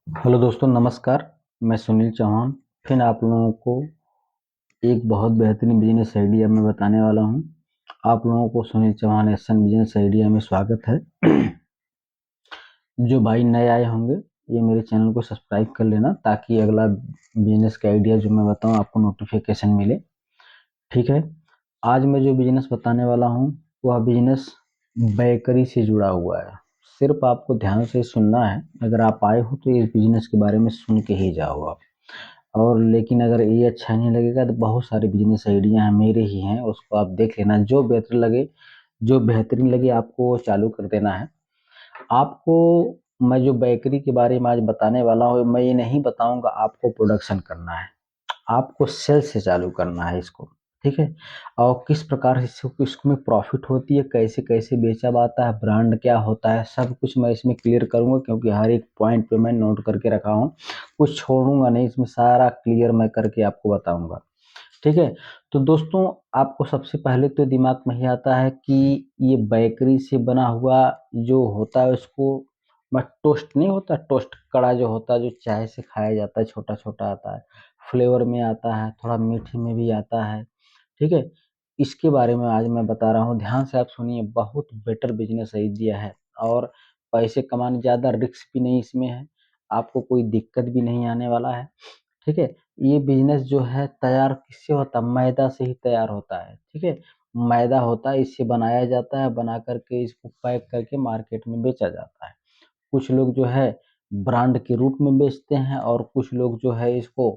Hello दोस्तों, नमस्कार। मैं सुनील चौहान फिर आप लोगों को एक बहुत बेहतरीन बिजनेस आइडिया मैं बताने वाला हूं। आप लोगों को सुनील चौहान एसन बिजनेस आइडिया में स्वागत है। जो भाई नए आए होंगे, ये मेरे चैनल को सब्सक्राइब कर लेना ताकि अगला बिजनेस का आइडिया जो मैं बताऊं आपको नोटिफिकेशन मिले। ठीक है। आज मैं जो बिजनेस बताने वाला हूं वह बिजनेस बेकरी से जुड़ा हुआ है। सिर्फ आपको ध्यान से सुनना है। अगर आप आए हो तो इस बिजनेस के बारे में सुन के ही जाओ आप। और लेकिन अगर ये अच्छा नहीं लगेगा तो बहुत सारे बिजनेस आइडिया हैं, मेरे ही हैं, उसको आप देख लेना। जो बेहतर लगे, जो बेहतरीन लगे आपको वो चालू कर देना है। आपको मैं जो बेकरी के बारे में आज बताने वाला हूँ, मैं ये नहीं बताऊंगा आपको प्रोडक्शन करना है। आपको सेल से चालू करना है इसको। ठीक है। और किस प्रकार से इसमें प्रॉफिट होती है, कैसे कैसे बेचा जाता है, ब्रांड क्या होता है, सब कुछ मैं इसमें क्लियर करूंगा, क्योंकि हर एक पॉइंट पे मैं नोट करके रखा हूँ। कुछ छोड़ूंगा नहीं, इसमें सारा क्लियर मैं करके आपको बताऊंगा। ठीक है। तो दोस्तों, आपको सबसे पहले तो दिमाग में ही आता है कि ये बेकरी से बना हुआ जो होता है उसको मैं टोस्ट नहीं होता, टोस्ट कड़ा जो होता है, जो चाय से खाया जाता है, छोटा छोटा आता है, फ्लेवर में आता है, थोड़ा मीठे में भी आता है। ठीक है। इसके बारे में आज मैं बता रहा हूँ, ध्यान से आप सुनिए। बहुत बेटर बिजनेस आइडिया है और पैसे कमाने, ज़्यादा रिस्क भी नहीं इसमें है। आपको कोई दिक्कत भी नहीं आने वाला है। ठीक है। ये बिजनेस जो है तैयार किससे होता है? मैदा से ही तैयार होता है। ठीक है। मैदा होता है, इससे बनाया जाता है, बना करके इसको पैक करके मार्केट में बेचा जाता है। कुछ लोग जो है ब्रांड के रूप में बेचते हैं और कुछ लोग जो है इसको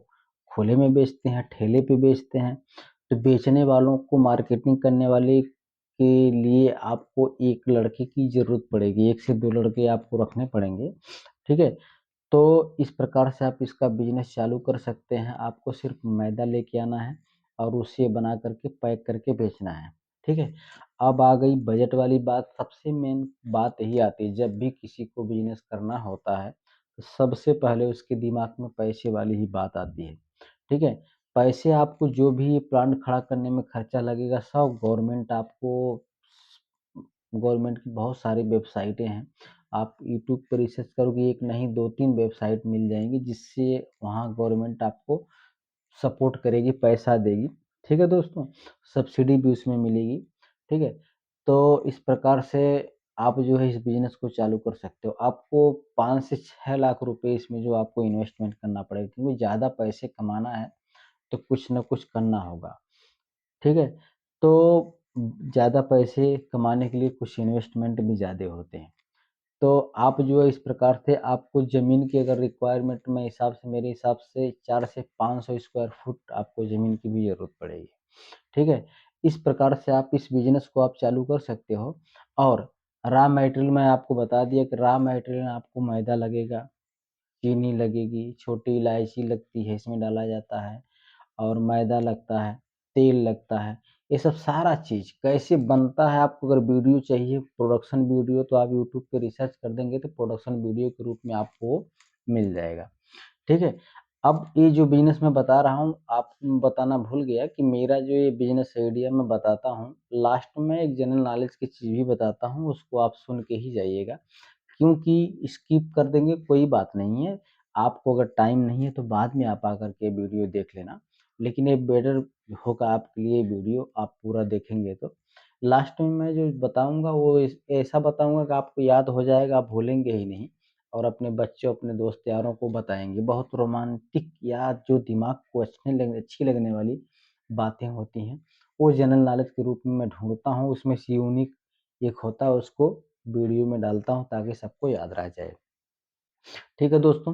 खुले में बेचते हैं, ठेले पे बेचते हैं। तो बेचने वालों को, मार्केटिंग करने वाले के लिए आपको एक लड़के की ज़रूरत पड़ेगी, 1 से 2 लड़के आपको रखने पड़ेंगे। ठीक है। तो इस प्रकार से आप इसका बिजनेस चालू कर सकते हैं। आपको सिर्फ मैदा लेके आना है और उसे बना करके पैक करके बेचना है। ठीक है। अब आ गई बजट वाली बात। सबसे मेन बात यही आती है, जब भी किसी को बिजनेस करना होता है तो सबसे पहले उसके दिमाग में पैसे वाली ही बात आती है। ठीक है। पैसे आपको जो भी ये प्लांट खड़ा करने में खर्चा लगेगा, सब गवर्नमेंट आपको, गवर्नमेंट की बहुत सारी वेबसाइटें हैं। आप यूट्यूब पर रिसर्च करोगे, एक नहीं 2-3 वेबसाइट मिल जाएंगी जिससे वहाँ गवर्नमेंट आपको सपोर्ट करेगी, पैसा देगी। ठीक है दोस्तों, सब्सिडी भी उसमें मिलेगी। ठीक है। तो इस प्रकार से आप जो है इस बिजनेस को चालू कर सकते हो। आपको 5 से 6 लाख रुपए इसमें जो आपको इन्वेस्टमेंट करना पड़ेगा, क्योंकि ज़्यादा पैसे कमाना है तो कुछ ना कुछ करना होगा। ठीक है। तो ज़्यादा पैसे कमाने के लिए कुछ इन्वेस्टमेंट भी ज़्यादा होते हैं। तो आप जो है इस प्रकार से आपको ज़मीन की अगर रिक्वायरमेंट में हिसाब से, मेरे हिसाब से 4 से 500 स्क्वायर फुट आपको ज़मीन की भी ज़रूरत पड़ेगी। ठीक है। इस प्रकार से आप इस बिज़नेस को आप चालू कर सकते हो। और रॉ मटेरियल मैं आपको बता दिया कि रॉ मटेरियल आपको मैदा लगेगा, चीनी लगेगी, छोटी इलायची लगती है, इसमें डाला जाता है, और मैदा लगता है, तेल लगता है। ये सब सारा चीज़ कैसे बनता है, आपको अगर वीडियो चाहिए, प्रोडक्शन वीडियो, तो आप यूट्यूब पे रिसर्च कर देंगे तो प्रोडक्शन वीडियो के रूप में आपको मिल जाएगा। ठीक है। अब ये जो बिज़नेस मैं बता रहा हूँ, आपको बताना भूल गया कि मेरा जो ये बिज़नेस आइडिया मैं बताता हूँ, लास्ट में एक जनरल नॉलेज की चीज़ भी बताता हूँ, उसको आप सुन के ही जाइएगा। क्योंकि स्किप कर देंगे कोई बात नहीं है। आपको अगर टाइम नहीं है तो बाद में आप आकर के वीडियो देख लेना। लेकिन ये बेटर होगा आपके लिए वीडियो, आप पूरा देखेंगे तो। लास्ट में मैं जो बताऊँगा वो ऐसा बताऊँगा कि आपको याद हो जाएगा, आप भूलेंगे ही नहीं, और अपने बच्चों, अपने दोस्त यारों को बताएँगे। बहुत रोमांटिक या जो दिमाग को अच्छी लगने वाली बातें होती हैं, वो जनरल नॉलेज के रूप में मैं ढूँढता हूँ, उसमें से यूनिक एक होता है, उसको वीडियो में डालता हूँ ताकि सबको याद रह जाए। ठीक है दोस्तों,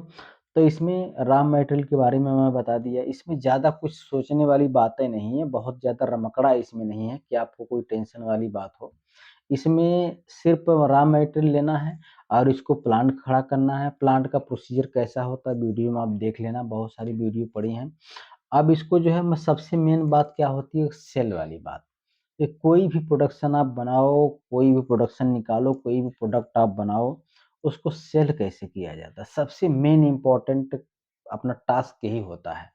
तो इसमें रॉ मटेरियल के बारे में मैं बता दिया। इसमें ज़्यादा कुछ सोचने वाली बातें नहीं है, बहुत ज़्यादा रमकड़ा इसमें नहीं है कि आपको कोई टेंशन वाली बात हो। इसमें सिर्फ रॉ मटेरियल लेना है और इसको प्लांट खड़ा करना है। प्लांट का प्रोसीजर कैसा होता है वीडियो में आप देख लेना, बहुत सारी वीडियो पड़ी हैं। अब इसको जो है मैं सबसे मेन बात क्या होती है, सेल वाली बात। कि कोई भी प्रोडक्शन आप बनाओ, कोई भी प्रोडक्शन निकालो, कोई भी प्रोडक्ट आप बनाओ, उसको सेल कैसे किया जाता है, सबसे मेन इम्पोर्टेंट अपना टास्क यही होता है।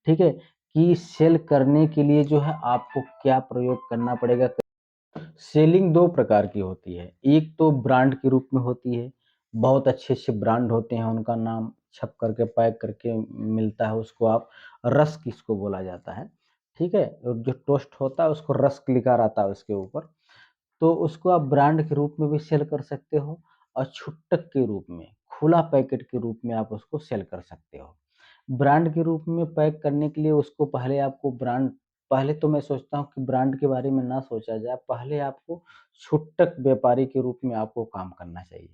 ठीक है। कि सेल करने के लिए जो है आपको क्या प्रयोग करना पड़ेगा। सेलिंग 2 प्रकार की होती है, एक तो ब्रांड के रूप में होती है, बहुत अच्छे-अच्छे ब्रांड होते हैं, उनका नाम छप करके पैक करके मिलता है, उसको आप रस्क इसको बोला जाता है, ठीक है? और जो टोस्ट होता है उसको रस्क लिखा रहता है उसके ऊपर, तो उसको आप ब्रांड के रूप में भी सेल कर सकते हो और छुट्टक के रूप में, खुला पैकेट के रूप में आप उसको सेल कर सकते हो। ब्रांड के रूप में पैक करने के लिए उसको पहले तो मैं सोचता हूँ कि ब्रांड के बारे में ना सोचा जाए, पहले आपको छुट्टक व्यापारी के रूप में आपको काम करना चाहिए।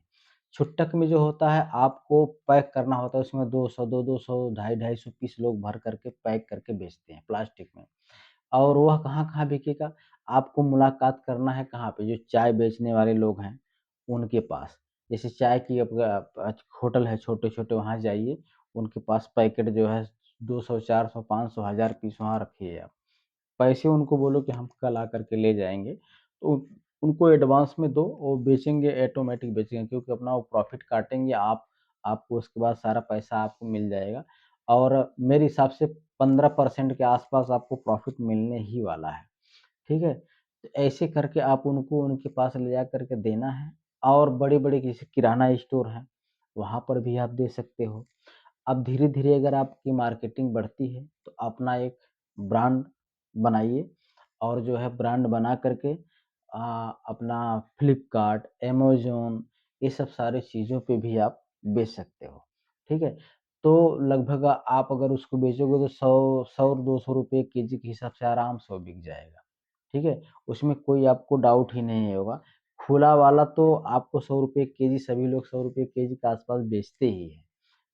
छुट्टक में जो होता है आपको पैक करना होता है, उसमें 200, 2-200, ढाई-ढाई सौ पीस लोग भर करके पैक करके बेचते हैं प्लास्टिक में। और वह कहाँ-कहाँ बिकेगा? आपको मुलाकात करना है कहाँ पे? जो चाय बेचने वाले लोग हैं, उनके पास। जैसे चाय की होटल है छोटे-छोटे, वहाँ जाइए, उनके पास पैकेट जो है 200, 400, 500, 1000 पीस वहाँ रखिए आप। पैसे उनको बोलो कि हम कल आकर के ले जाएँगे, तो उनको एडवांस में दो, वो बेचेंगे, ऑटोमैटिक बेचेंगे क्योंकि अपना वो प्रॉफ़िट काटेंगे, आपको उसके बाद सारा पैसा आपको मिल जाएगा और मेरे हिसाब से 15% के आस-पास आपको प्रॉफ़िट मिलने ही वाला है, ठीक है? तो ऐसे करके आप उनको उनके पास ले जा कर के देना है और बड़े-बड़े जैसे किराना स्टोर हैं, वहाँ पर भी आप दे सकते हो। अब धीरे-धीरे अगर आपकी मार्केटिंग बढ़ती है, तो अपना एक ब्रांड बनाइए और जो है ब्रांड बना कर के अपना फ्लिपकार्ट, अमेज़न ये सब सारी चीज़ों पे भी आप बेच सकते हो, ठीक है? तो लगभग आप अगर उसको बेचोगे तो 100 और 200 रुपए केजी के हिसाब से आराम से वो बिक जाएगा, ठीक है? उसमें कोई आपको डाउट ही नहीं होगा। खुला वाला तो आपको 100 रुपए केजी सभी लोग 100 रुपए केजी के आस-पास बेचते ही हैं।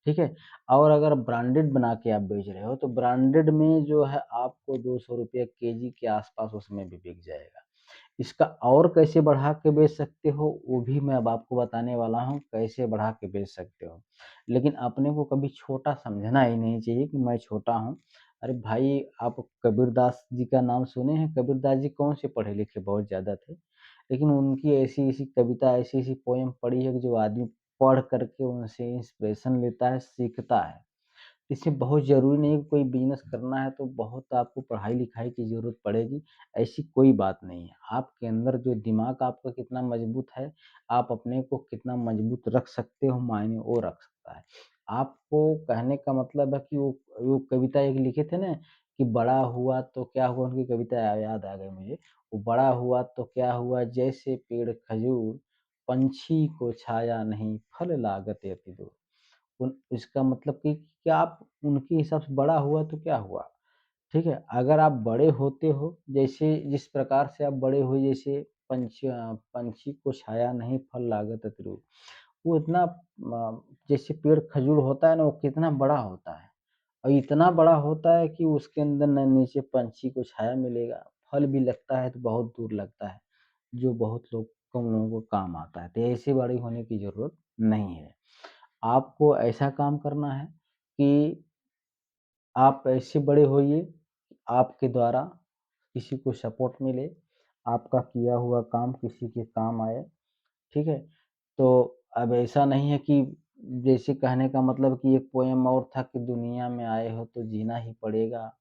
ठीक है? और अगर ब्रांडेड बना के आप बेच रहे हो, तो ब्रांडेड में जो है आपको ₹200 केजी के आस-पास उसमें भी बिक जाएगा। इसका और कैसे बढ़ा के बेच सकते हो, वो भी मैं अब आपको बताने वाला हूँ, कैसे बढ़ा के बेच सकते हो। लेकिन अपने को कभी छोटा समझना ही नहीं चाहिए कि मैं छोटा हूँ। अरे भाई, आप कबीरदास जी का नाम सुने हैं? कबीरदास जी कौन से पढ़े-लिखे बहुत ज़्यादा थे। लेकिन उनकी ऐसी-ऐसी कविता, ऐसी-ऐसी पोएम पढ़ी है कि जो आदमी पढ़ कर के उनसे इंस्पिरेशन लेता है, सीखता है। इससे बहुत ज़रूरी नहीं है कि कोई बिज़नेस करना है तो बहुत आपको पढ़ाई-लिखाई की ज़रूरत पड़ेगी, ऐसी कोई बात नहीं है। आपके अंदर जो दिमाग आपका कितना मज़बूत है, आप अपने को कितना मज़बूत रख सकते हो, मायने वो रख सकता है। आपको कहने का मतलब है कि वो कविता एक लिखे थे ना कि बड़ा हुआ तो क्या हुआ, उनकी कविता याद आ गई मुझे। वो बड़ा हुआ तो क्या हुआ, जैसे पेड़ खजूर, पंछी को छाया नहीं, फल लागत अति दूर। उन इसका मतलब कि क्या आप उनके हिसाब से बड़ा हुआ तो क्या हुआ, ठीक है? अगर आप बड़े होते हो, जैसे जिस प्रकार से आप बड़े हुए, जैसे पंछी को छाया नहीं फल लागत अतरु, वो इतना जैसे पेड़ खजूर होता है ना, वो कितना बड़ा होता है और इतना बड़ा होता है कि उसके अंदर ना नीचे पंछी को छाया मिलेगा, फल भी लगता है तो बहुत दूर लगता है, जो बहुत लोग कम लोगों को काम आता है। तो ऐसे बड़े होने की ज़रूरत नहीं है। आपको ऐसा काम करना है कि आप ऐसे बड़े होइए, आपके द्वारा किसी को सपोर्ट मिले, आपका किया हुआ काम किसी के काम आए, ठीक है? तो अब ऐसा नहीं है कि जैसे कहने का मतलब कि एक पोएम और था कि दुनिया में आए हो तो जीना ही पड़ेगा,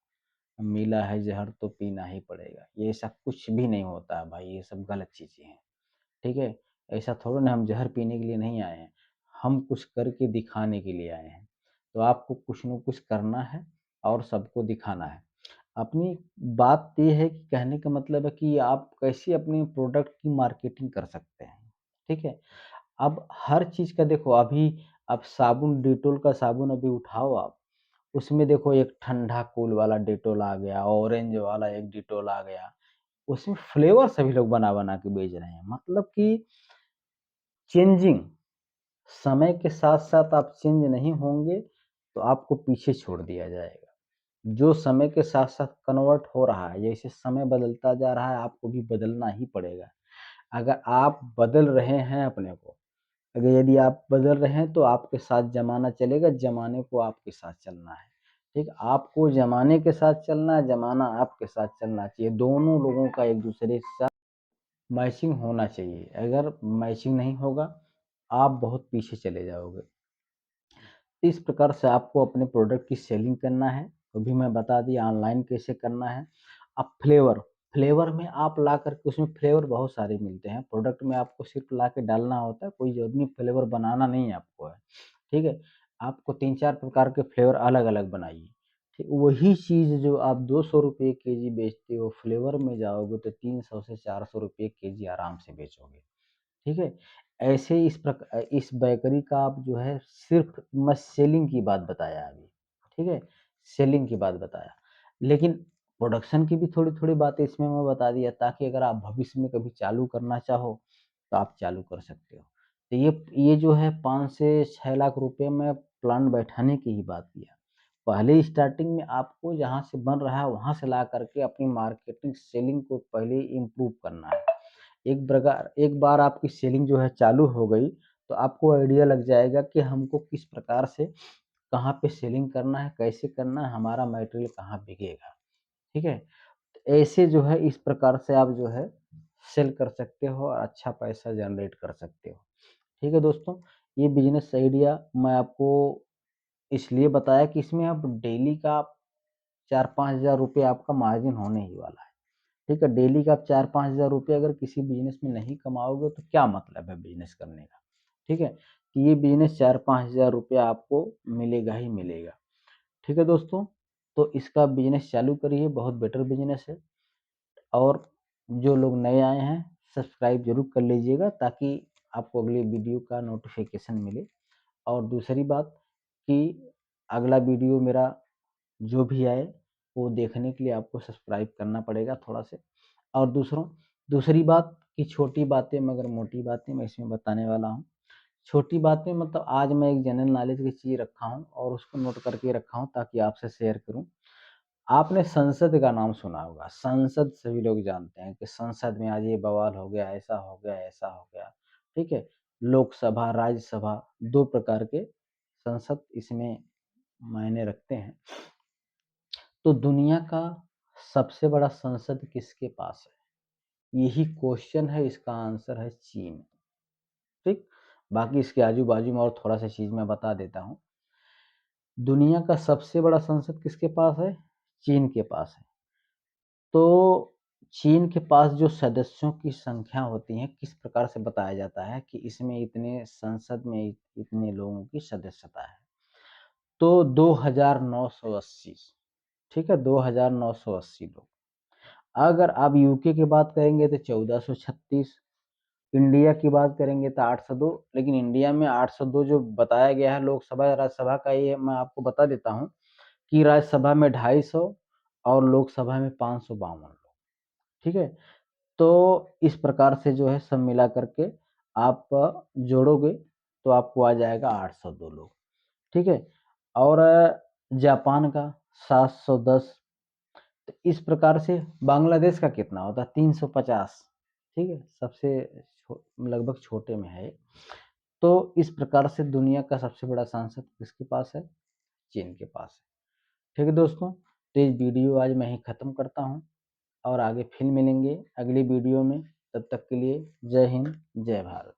मिला है ज़हर तो पीना ही पड़ेगा। ये ऐसा कुछ भी नहीं होता है भाई, ये सब गलत चीज़ें हैं। ठीक है? ऐसा थोड़ी ना हम ज़हर पीने के लिए नहीं आए हैं, हम कुछ करके दिखाने के लिए आए हैं। तो आपको कुछ न कुछ करना है और सबको दिखाना है। अपनी बात ये है कि कहने का मतलब है कि आप कैसे अपने प्रोडक्ट की मार्केटिंग कर सकते हैं, ठीक है? अब हर चीज़ का देखो, अभी आप साबुन डेटॉल का साबुन अभी उठाओ आप, उसमें देखो एक ठंडा कूल वाला डेटॉल आ गया, ऑरेंज वाला एक डेटॉल आ गया। उसमें फ्लेवर सभी लोग बना-बना के बेच रहे हैं। मतलब कि चेंजिंग, समय के साथ-साथ आप चेंज नहीं होंगे, तो आपको पीछे छोड़ दिया जाएगा। जो समय के साथ-साथ कन्वर्ट हो रहा है, जैसे समय बदलता जा रहा है, आपको भी बदलना ही पड़ेगा। अगर आप बदल रहे हैं अपने को, अगर यदि आप बदल रहे हैं, तो आपके साथ ज़माना चलेगा, ज़माने को आपके साथ चलना है। ठीक? आपको ज़माने के साथ चलना है, ज़माना आपके साथ चलना चाहिए। दोनों लोगों का एक-दूसरे के साथ मैचिंग होना चाहिए। अगर मैचिंग नहीं होगा, आप बहुत पीछे चले जाओगे। इस प्रकार से आपको अपने प्रोडक्ट की सेलिंग करना है, वो भी मैं बता दिया ऑनलाइन कैसे करना है। अब फ्लेवर फ्लेवर में आप ला करके, उसमें फ्लेवर बहुत सारे मिलते हैं, प्रोडक्ट में आपको सिर्फ ला के डालना होता है, कोई ज़रूरी फ्लेवर बनाना नहीं आपको है, ठीक है। आपको 3-4 प्रकार के फ्लेवर अलग-अलग बनाइए, ठीक। वही चीज़ जो आप 200 रुपये केजी बेचते हो, फ्लेवर में जाओगे तो 300 से 400 रुपये केजी आराम से बेचोगे, ठीक है। ऐसे इस बेकरी का आप जो है, सिर्फ मैं सेलिंग की बात बताया अभी, ठीक है, सेलिंग की बात बताया। लेकिन प्रोडक्शन की भी थोड़ी-थोड़ी बातें इसमें मैं बता दिया, ताकि अगर आप भविष्य में कभी चालू करना चाहो, तो आप चालू कर सकते हो। तो ये जो है 5 से 6 लाख रुपए में प्लांट बैठाने की ही बात किया। पहले स्टार्टिंग में आपको जहाँ से बन रहा है वहाँ से ला करके अपनी मार्केटिंग सेलिंग को पहले इम्प्रूव करना है। एक बार आपकी सेलिंग जो है चालू हो गई, तो आपको आइडिया लग जाएगा कि हमको किस प्रकार से, कहाँ पे सेलिंग करना है, कैसे करना है, हमारा मटेरियल कहाँ बिकेगा, ठीक है। ऐसे जो है इस प्रकार से आप जो है सेल कर सकते हो और अच्छा पैसा जनरेट कर सकते हो, ठीक है दोस्तों। ये बिज़नेस आइडिया मैं आपको इसलिए बताया कि इसमें आप डेली का 4-5 हज़ार रुपये आपका मार्जिन होने ही वाला है। ठीक है, डेली का आप 4-5 हज़ार रुपये अगर किसी बिज़नेस में नहीं कमाओगे तो क्या मतलब है बिज़नेस करने का, ठीक है? कि ये बिज़नेस 4-5 हज़ार रुपये आपको मिलेगा ही मिलेगा, ठीक है दोस्तों? तो इसका बिज़नेस चालू करिए, बहुत बेटर बिज़नेस है। और जो लोग नए आए हैं, सब्सक्राइब ज़रूर कर लीजिएगा, ताकि आपको अगली वीडियो का नोटिफ़िकेशन मिले। और दूसरी बात कि अगला वीडियो मेरा जो भी आए, वो देखने के लिए आपको सब्सक्राइब करना पड़ेगा थोड़ा से। और दूसरी बात कि छोटी बातें मगर मोटी बातें मैं इसमें बताने वाला हूँ। छोटी बातें मतलब आज मैं एक जनरल नॉलेज की चीज़ रखा हूँ और उसको नोट करके रखा हूँ ताकि आपसे शेयर करूँ। आपने संसद का नाम सुना होगा, संसद सभी लोग जानते हैं कि संसद में आज ये बवाल हो गया, ऐसा हो गया, ऐसा हो गया, ठीक है? लोकसभा, राज्यसभा 2 प्रकार के संसद इसमें मायने रखते हैं। तो दुनिया का सबसे बड़ा संसद किसके पास है? यही क्वेश्चन है, इसका आंसर है चीन, ठीक? बाकी इसके आजू-बाजू में और थोड़ा-सा चीज़ मैं बता देता हूँ। दुनिया का सबसे बड़ा संसद किसके पास है? चीन के पास है। तो चीन के पास जो सदस्यों की संख्या होती है, किस प्रकार से बताया जाता है कि इसमें इतने संसद में इतने लोगों की सदस्यता है। तो 2980, ठीक है? 2980 लोग। अगर आप यूके की बात करेंगे तो 1436, इंडिया की बात करेंगे तो 802, लेकिन इंडिया में 802 जो बताया गया है लोकसभा राज्यसभा का, ये मैं आपको बता देता हूँ कि राज्यसभा में 250 और लोकसभा में 552 लोग, ठीक है? तो इस प्रकार से जो है सब मिला करके आप जोड़ोगे तो आपको आ जाएगा 802 लोग, ठीक है? और जापान का 710। तो इस प्रकार से बांग्लादेश का कितना होता है? 350, ठीक है? सबसे लगभग छोटे में है ये। तो इस प्रकार से दुनिया का सबसे बड़ा सांसद किसके पास है? चीन के पास है। ठीक है दोस्तों, तो ये वीडियो आज मैं ही ख़त्म करता हूँ और आगे फिर मिलेंगे अगली वीडियो में। तब तक के लिए जय हिंद, जय भारत।